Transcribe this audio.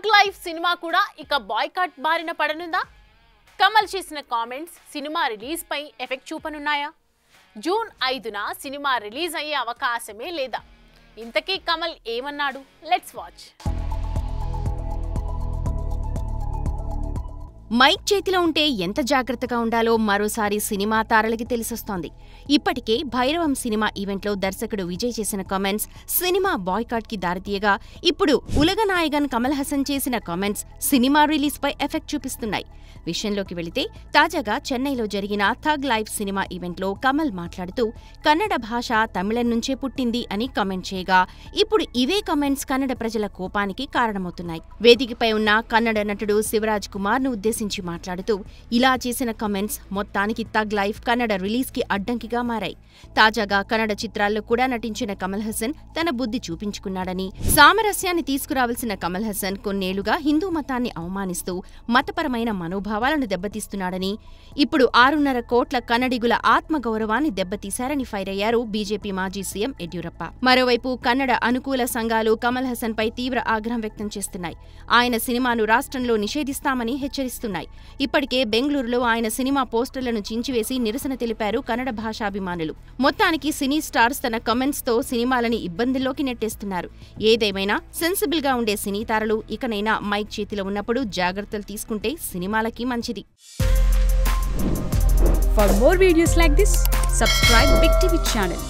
Tug life cinema కూడా ఇక boycott బారిన పడనుందా? కమల్ చేసిన కామెంట్స్ సినిమా రిలీజ్ పై ఎఫెక్ట్ చూపనున్నాయా? జూన్ 5న సినిమా రిలీజ్ అయ్యే అవకాశమే లేదా? ఇంతకీ కమల్ ఏమన్నాడు? Let's watch. మైక్ చేతిలో ఉంటే ఎంత జాగ్రత్తగా ఉండాలో మరోసారి సినిమా తారలకి తెలిసొస్తోంది. ఇప్పటికే భైరవం సినిమా ఈవెంట్లో దర్శకుడు విజయ్ చేసిన కామెంట్స్ సినిమా బాయ్కాట్కి దారితీయగా, ఇప్పుడు ఉలగనాయగన్ కమల్ హాసన్ చేసిన కామెంట్స్ సినిమా రిలీజ్పై ఎఫెక్ట్ చూపిస్తున్నాయి. విషయంలోకి వెళితే, తాజాగా చెన్నైలో జరిగిన థగ్ లైఫ్ సినిమా ఈవెంట్లో కమల్ మాట్లాడుతూ కన్నడ భాష తమిళం నుంచే పుట్టింది అని కామెంట్ చేయగా, ఇప్పుడు ఇవే కామెంట్స్ కన్నడ ప్రజల కోపానికి కారణమవుతున్నాయి. వేదికపై ఉన్న కన్నడ నటుడు శివరాజ్ కుమార్ను ఉద్దేశించి మాట్లాడుతూ ఇలా చేసిన కామెంట్స్ మొత్తానికి థగ్ లైఫ్ కన్నడ రిలీజ్కి అడ్డంకిగా మారాయి. తాజాగా కన్నడ చిత్రాల్లో కూడా నటించిన కమల్ హాసన్ తన బుద్ధి చూపించుకున్నాడని, సామరస్యాన్ని తీసుకురావాల్సిన కమల్ హాసన్ కొన్నేళ్లుగా హిందూ మతాన్ని అవమానిస్తూ మతపరమైన మనోభావాలను దెబ్బతీస్తున్నాడని, ఇప్పుడు 6.5 కోట్ల కన్నడిగుల ఆత్మగౌరవాన్ని దెబ్బతీశారని ఫైర్ అయ్యారు బీజేపీ మాజీ సీఎం యడ్యూరప్ప. మరోవైపు కన్నడ అనుకూల సంఘాలు కమల్ హాసన్ పై తీవ్ర ఆగ్రహం వ్యక్తం చేస్తున్నాయి. ఆయన సినిమాను రాష్ట్రంలో నిషేధిస్తామని హెచ్చరిస్తున్నాయి. ఇప్పటికే బెంగళూరులో ఆయన సినిమా పోస్టర్లను చించివేసి నిరసన తెలిపారు కన్నడ భాషాభిమానులు. మొత్తానికి సినీ స్టార్స్ తన కామెంట్స్ తో సినిమాలని ఇబ్బందుల్లోకి నెట్టేస్తున్నారు. ఏదేమైనా సెన్సిబుల్ గా ఉండే సినీ తారలు ఇకనైనా మైక్ చేతిలో ఉన్నప్పుడు జాగ్రత్తలు తీసుకుంటే సినిమాలకి మంచిది. For more videos like this, subscribe Big TV channel.